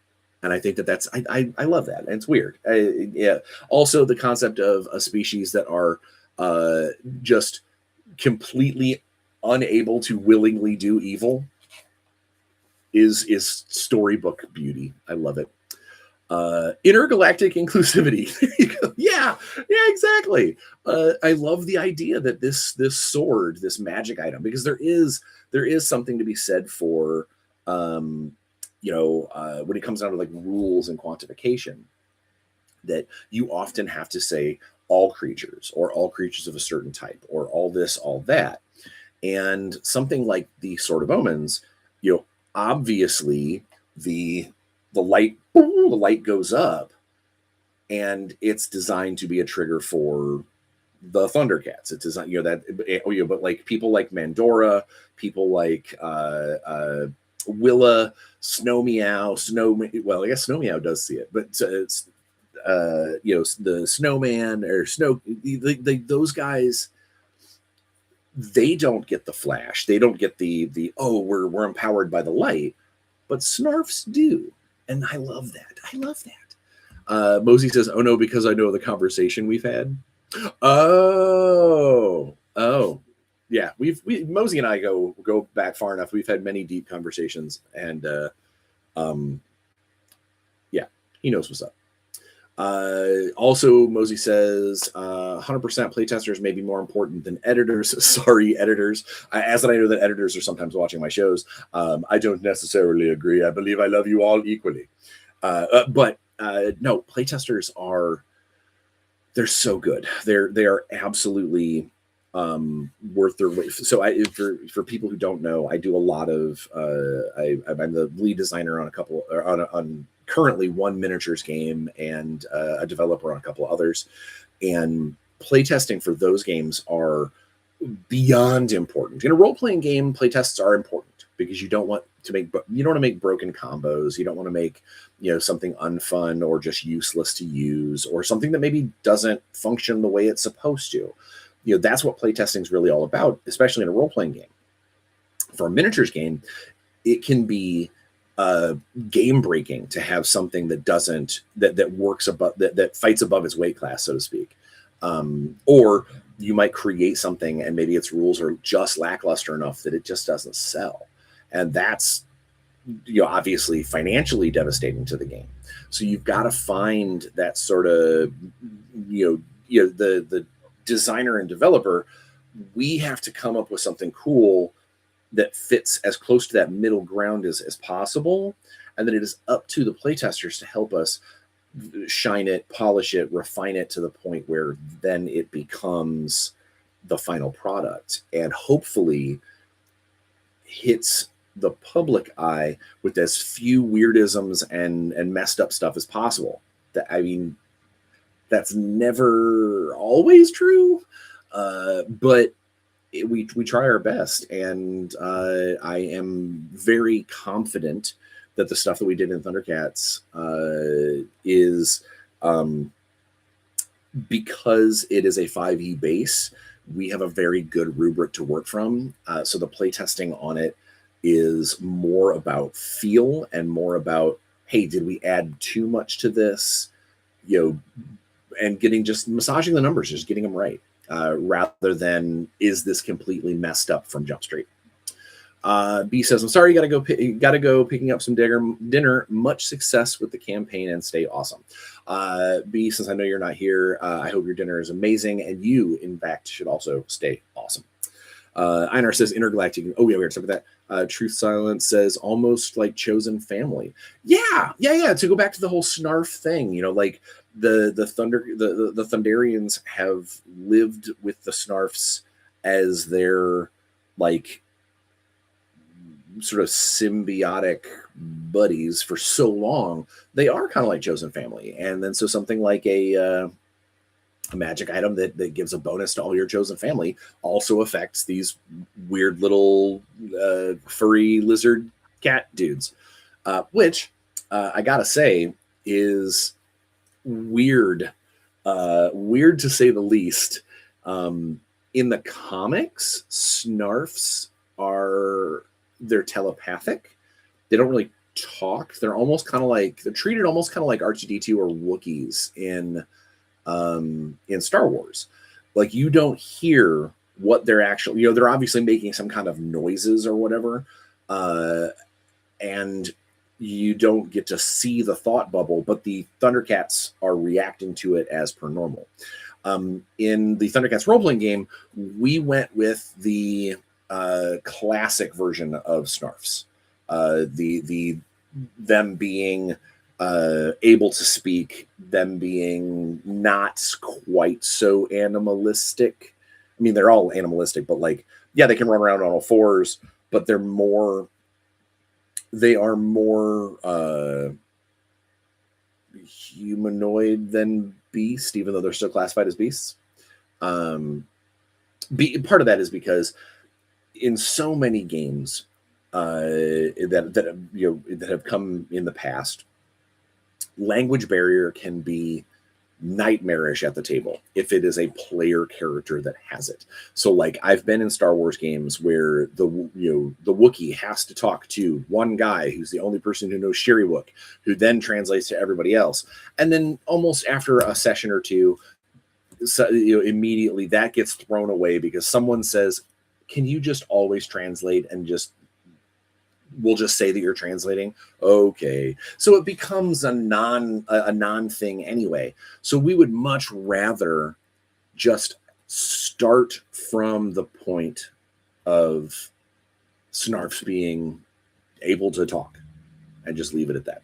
And I think that's I love that. And it's weird. Yeah. Also, the concept of a species that are just completely unable to willingly do evil is storybook beauty. I love it. Intergalactic inclusivity. There you go. Yeah, exactly. I love the idea that this sword, this magic item, because there is something to be said for when it comes down to like rules and quantification, that you often have to say all creatures or all creatures of a certain type or all this, all that. And something like the Sword of Omens, obviously the light goes up, and it's designed to be a trigger for the Thundercats. It's designed, but like people like Mandora, people like Willa, Snow Meow, well, I guess Snow Meow does see it, but it's the Snowman or Snow, those guys, they don't get the flash. They don't get the we're empowered by the light, but Snarfs do. And I love that. Mosey says, "Oh no, because I know the conversation we've had." Oh, yeah. Mosey and I go back far enough. We've had many deep conversations, and yeah, he knows what's up. Also, Mosey says 100% playtesters may be more important than editors. Sorry, editors. As I know that editors are sometimes watching my shows, I don't necessarily agree. I believe I love you all equally. But no, playtesters they're so good. They are absolutely worth their weight. So for people who don't know, I do a lot of I'm the lead designer on a couple on currently one miniatures game and a developer on a couple of others. And playtesting for those games are beyond important. In a role-playing game, playtests are important because you don't want to make broken combos. You don't want to make something unfun or just useless to use, or something that maybe doesn't function the way it's supposed to. That's what playtesting is really all about, especially in a role-playing game. For a miniatures game, it can be game breaking to have something that works above that fights above its weight class, so to speak. Or you might create something and maybe its rules are just lackluster enough that it just doesn't sell, and that's obviously financially devastating to the game. So you've got to find that sort of the designer and developer. We have to come up with something cool that fits as close to that middle ground as possible. And then it is up to the playtesters to help us shine it, polish it, refine it to the point where then it becomes the final product and hopefully hits the public eye with as few weirdisms and messed up stuff as possible. That's never always true, but we try our best, and I am very confident that the stuff that we did in ThunderCats is because it is a 5e base. We have a very good rubric to work from, so the playtesting on it is more about feel and more about, hey, did we add too much to this? And just massaging the numbers, just getting them right. Rather than is this completely messed up from Jump Street. B says, I'm sorry, gotta go picking up some dinner. Much success with the campaign and stay awesome. B, since I know you're not here, I hope your dinner is amazing, and you, in fact, should also stay awesome. Einar says intergalactic. Oh yeah, we already talked about that. Truth Silence says almost like Chosen Family. Yeah. To go back to the whole Snarf thing, like the Thunderians have lived with the Snarfs as their like sort of symbiotic buddies for so long. They are kind of like Chosen Family, and then so something like a magic item that gives a bonus to all your Chosen Family also affects these weird little furry lizard cat dudes, which I gotta say is weird to say the least. In the comics, Snarfs are they're telepathic. They don't really talk. They're almost kind of like, they're treated almost kind of like R2D2 or Wookiees in Star Wars. Like, you don't hear what they're actually, they're obviously making some kind of noises or whatever, and you don't get to see the thought bubble, but the Thundercats are reacting to it as per normal. In the Thundercats role-playing game, we went with the classic version of Snarfs. Them being able to speak, them being not quite so animalistic. I mean, they're all animalistic, but like, yeah, they can run around on all fours, but they are more humanoid than beast, even though they're still classified as beasts. Part of that is because in so many games that have come in the past, language barrier can be nightmarish at the table if it is a player character that has it. So like, I've been in Star Wars games where the Wookiee has to talk to one guy who's the only person who knows Shiriwook, who then translates to everybody else, and then almost after a session or two, immediately that gets thrown away because someone says, can you just always translate, and we'll just say that you're translating. Okay. So it becomes a non thing anyway. So we would much rather just start from the point of Snarfs being able to talk and just leave it at that.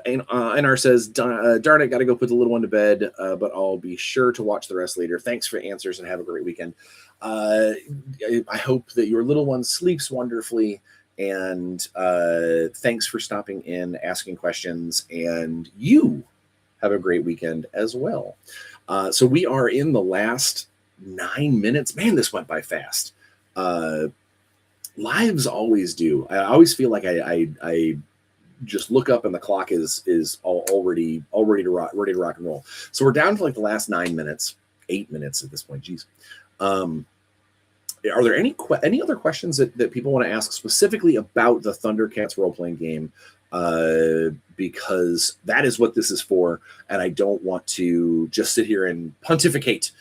And Einar says, darn it, got to go put the little one to bed, but I'll be sure to watch the rest later. Thanks for the answers and have a great weekend. I hope that your little one sleeps wonderfully. And thanks for stopping in, asking questions, and you have a great weekend as well. So we are in the last 9 minutes. Man, this went by fast. Lives always do. I always feel like I just look up and the clock is already ready to rock and roll. So we're down to like the last 9 minutes, 8 minutes at this point. Geez. Are there any other questions that people want to ask specifically about the Thundercats role-playing game? Because that is what this is for, and I don't want to just sit here and pontificate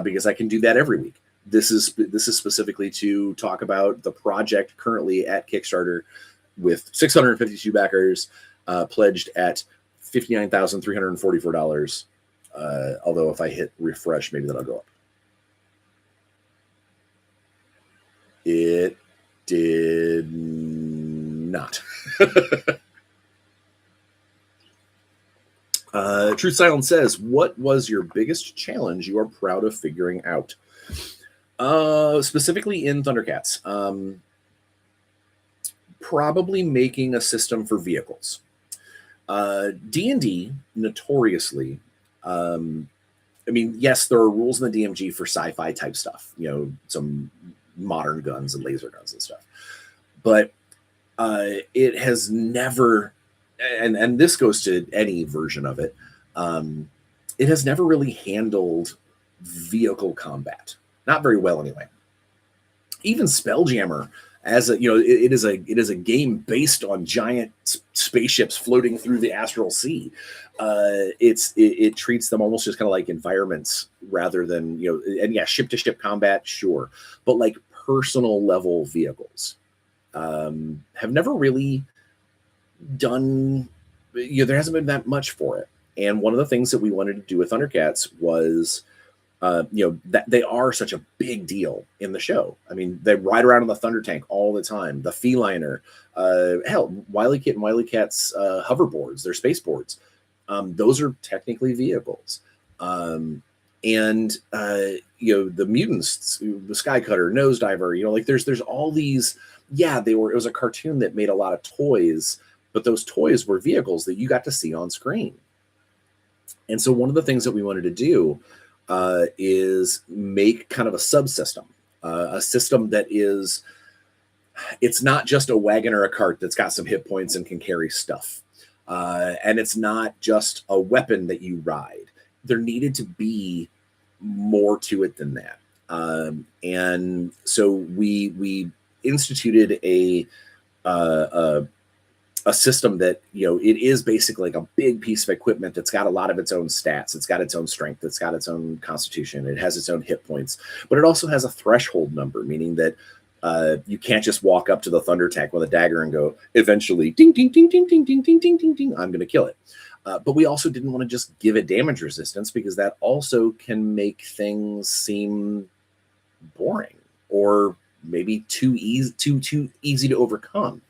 because I can do that every week. This is specifically to talk about the project currently at Kickstarter with 652 backers, pledged at $59,344. Although if I hit refresh, maybe that'll go up. It did not. Truth Silence says, what was your biggest challenge you are proud of figuring out? Specifically in Thundercats, probably making a system for vehicles. D&D notoriously, I mean, yes, there are rules in the DMG for sci-fi type stuff, some modern guns and laser guns and stuff, but it has never, and this goes to any version of it, it has never really handled vehicle combat, not very well anyway. Even Spelljammer, as a it is a game based on giant spaceships floating through the astral sea. It treats them almost just kind of like environments rather than and yeah, ship to ship combat, sure, but like personal level vehicles have never really done. There hasn't been that much for it. And one of the things that we wanted to do with Thundercats was that they are such a big deal in the show. I mean, they ride around on the Thunder Tank all the time. The Feliner, hell, Wily Kit and Wily Cat's hoverboards, their space boards. Those are technically vehicles. And the mutants, the Skycutter, Nosediver, like there's all these. Yeah, it was a cartoon that made a lot of toys, but those toys were vehicles that you got to see on screen. And so one of the things that we wanted to do is make kind of a subsystem, a system that it's not just a wagon or a cart that's got some hit points and can carry stuff. And it's not just a weapon that you ride. There needed to be more to it than that. And so we instituted a system that, you know, it is basically like a big piece of equipment that's got a lot of its own stats. It's got its own strength. It's got its own constitution. It has its own hit points, but it also has a threshold number, meaning that you can't just walk up to the thunder tank with a dagger and go, eventually, ding, ding, ding, ding, ding, ding, ding, ding, ding, ding, I'm going to kill it. But we also didn't want to just give it damage resistance, because that also can make things seem boring or maybe too easy to overcome.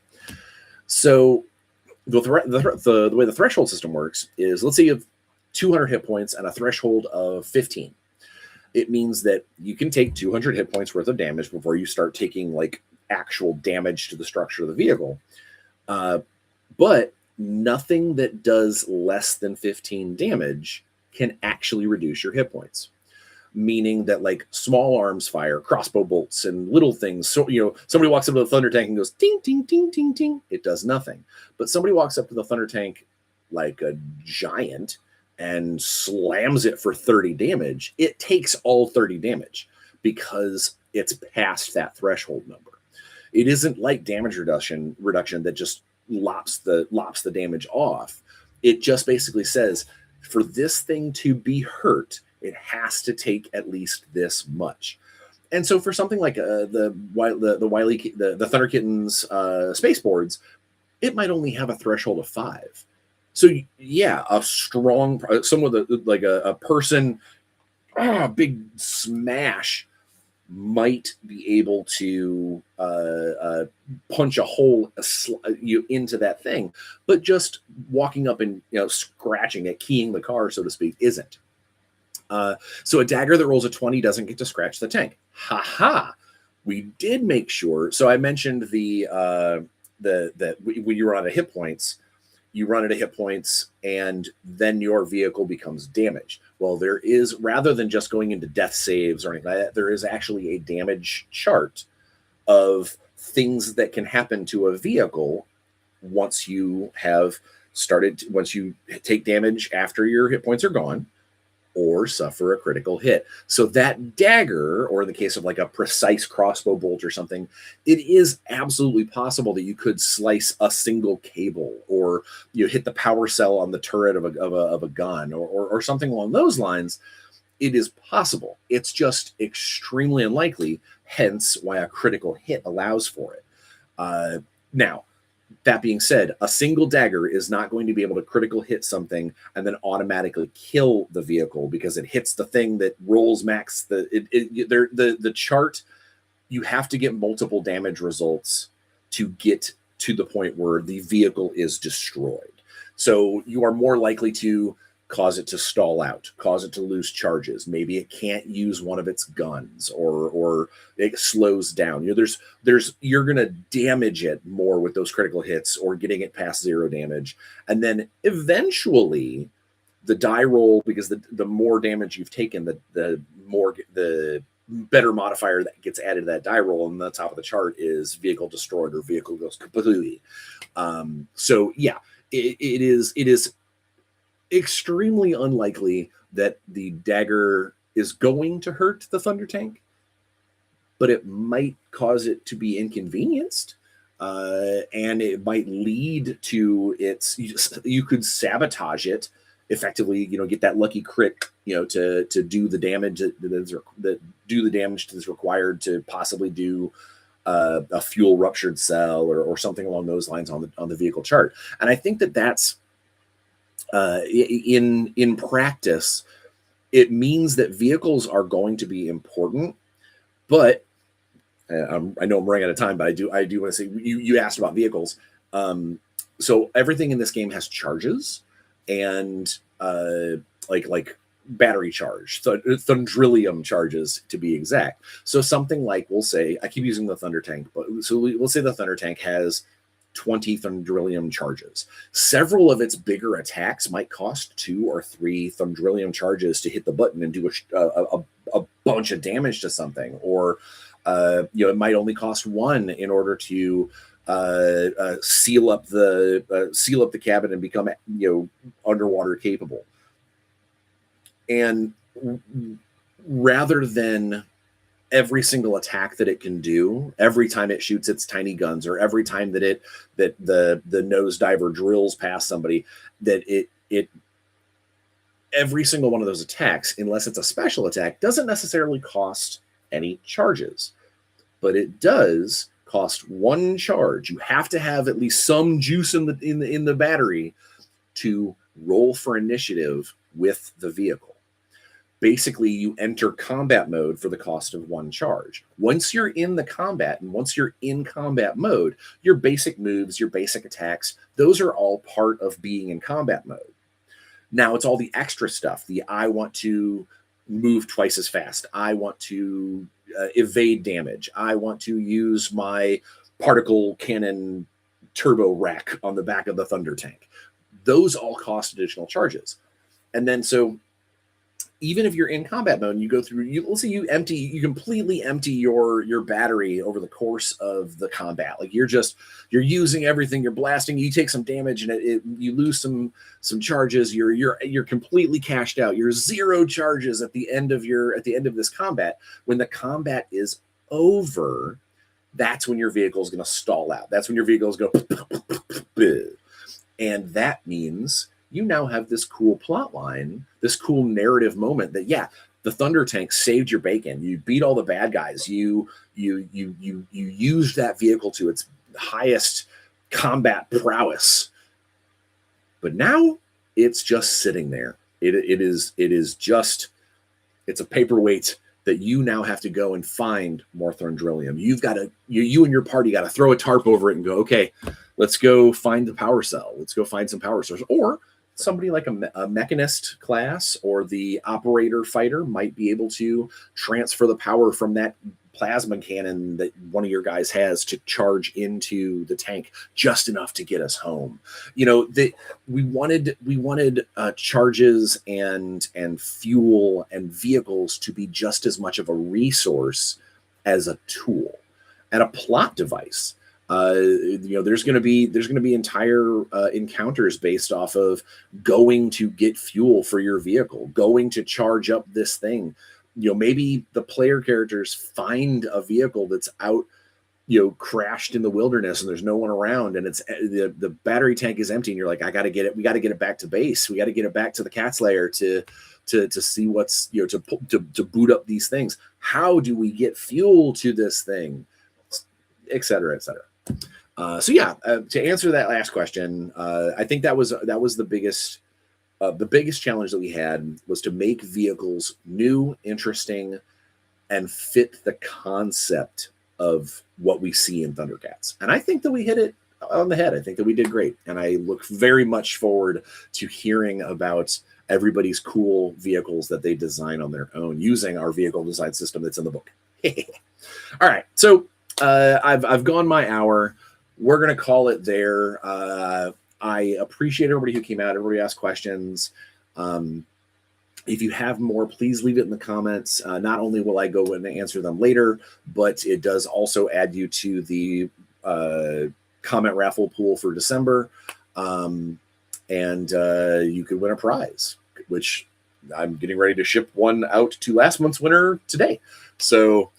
So the way the threshold system works is, let's say you have 200 hit points and a threshold of 15. It means that you can take 200 hit points worth of damage before you start taking like actual damage to the structure of the vehicle. But nothing that does less than 15 damage can actually reduce your hit points. Meaning that like small arms fire, crossbow bolts, and little things. So, you know, somebody walks up to the thunder tank and goes, ting, ting, ting, ting, ting. It does nothing. But somebody walks up to the thunder tank like a giant and slams it for 30 damage. It takes all 30 damage because it's past that threshold number. It isn't like damage reduction that just lops the damage off. It just basically says, for this thing to be hurt, it has to take at least this much. And so for something like the Thunder Kittens space boards, it might only have a threshold of 5. So yeah, a strong, someone with a person, big smash might be able to punch a hole into that thing, but just walking up and, you know, scratching it, keying the car, so to speak, isn't. So a dagger that rolls a 20 doesn't get to scratch the tank. Ha ha! We did make sure. So I mentioned when you run out of hit points, you run out of hit points, and then your vehicle becomes damaged. Well, there is, rather than just going into death saves or anything like that, there is actually a damage chart of things that can happen to a vehicle once you take damage after your hit points are gone, or suffer a critical hit. So that dagger, or in the case of like a precise crossbow bolt or something, it is absolutely possible that you could slice a single cable, or you hit the power cell on the turret of a gun, or something along those lines. It is possible. It's just extremely unlikely, hence why a critical hit allows for it. Now, that being said, a single dagger is not going to be able to critical hit something and then automatically kill the vehicle, because it hits the thing that rolls max the chart. You have to get multiple damage results to get to the point where the vehicle is destroyed. So you are more likely to cause it to stall out, cause it to lose charges. Maybe it can't use one of its guns, or it slows down. You know, you're going to damage it more with those critical hits, or getting it past 0 damage. And then eventually the die roll, because the more damage you've taken, the better modifier that gets added to that die roll, and the top of the chart is vehicle destroyed, or vehicle goes completely. So yeah, it is extremely unlikely that the dagger is going to hurt the thunder tank, but it might cause it to be inconvenienced, and it might lead to you could sabotage it effectively, you know, get that lucky crit, you know, to do the damage that's required to possibly do a fuel ruptured cell, or something along those lines on the vehicle chart. And I think that's in practice, it means that vehicles are going to be important. But I know I'm running out of time, but I do want to say, you asked about vehicles. So everything in this game has charges, and like battery charge, thundrillium charges to be exact. So something like, we'll say, I keep using the thunder tank, but so we'll say the thunder tank has 20 thundrillium charges. Several of its bigger attacks might cost 2 or 3 thundrillium charges to hit the button and do a bunch of damage to something, or it might only cost 1 in order to seal up the cabin and become, underwater capable. And rather than every single attack that it can do, every time it shoots its tiny guns, or every time that the nosediver drills past somebody, that it every single one of those attacks, unless it's a special attack, doesn't necessarily cost any charges, but it does cost 1 charge. You have to have at least some juice in the battery to roll for initiative with the vehicle. Basically, you enter combat mode for the cost of 1 charge. Once you're in the combat, and once you're in combat mode, your basic moves, your basic attacks, those are all part of being in combat mode. Now it's all the extra stuff. I want to move twice as fast. I want to evade damage. I want to use my particle cannon turbo rack on the back of the Thunder tank. Those all cost additional charges. And then so even if you're in combat mode, you go through, let's say you completely empty your battery over the course of the combat. Like you're using everything, you're blasting, you take some damage, and you lose some charges. You're completely cashed out. You're 0 charges at the end of this combat. When the combat is over, that's when your vehicle is going to stall out. That's when your vehicles go, and that means you now have this cool plot line, this cool narrative moment that, yeah, the Thunder tank saved your bacon. You beat all the bad guys. You used that vehicle to its highest combat prowess. But now it's just sitting there. It's a paperweight that you now have to go and find more Thundrillium. You and your party got to throw a tarp over it and go, okay, let's go find the power cell. Let's go find some power source. Or somebody like a mechanist class or the operator fighter might be able to transfer the power from that plasma cannon that one of your guys has to charge into the tank just enough to get us home. We wanted charges and fuel and vehicles to be just as much of a resource as a tool and a plot device. There's going to be entire encounters based off of going to get fuel for your vehicle, going to charge up this thing. Maybe the player characters find a vehicle that's out, crashed in the wilderness, and there's no one around, and it's the battery tank is empty, and you're like, we got to get it back to base. We got to get it back to the cat's lair to see what's, to boot up these things. How do we get fuel to this thing, et cetera, et cetera. To answer that last question, I think that was the biggest challenge that we had, was to make vehicles new, interesting, and fit the concept of what we see in ThunderCats. And I think that we hit it on the head. I think that we did great. And I look very much forward to hearing about everybody's cool vehicles that they design on their own using our vehicle design system that's in the book. All right. So I've gone my hour. We're going to call it there. I appreciate everybody who came out. Everybody asked questions. If you have more, please leave it in the comments. Not only will I go and answer them later, but it does also add you to the comment raffle pool for December. And you could win a prize, which I'm getting ready to ship one out to last month's winner today. So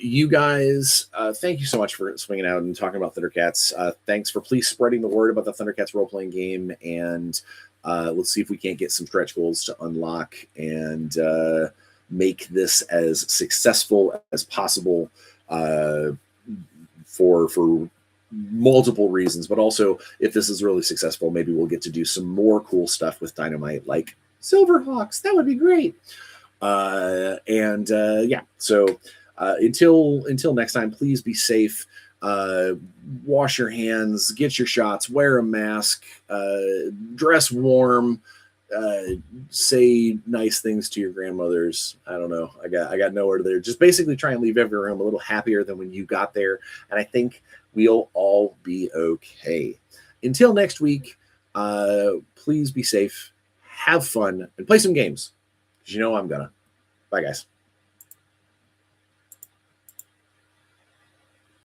you guys, thank you so much for swinging out and talking about ThunderCats. Thanks for please spreading the word about the ThunderCats role-playing game, and let's see if we can't get some stretch goals to unlock and make this as successful as possible for multiple reasons. But also, if this is really successful, maybe we'll get to do some more cool stuff with Dynamite, like Silverhawks. That would be great. So until next time, please be safe. Wash your hands, get your shots, wear a mask, dress warm, say nice things to your grandmothers. I don't know. I got nowhere there. Just basically try and leave every room a little happier than when you got there. And I think we'll all be okay. Until next week, please be safe, have fun, and play some games. 'Cause I'm gonna. Bye, guys.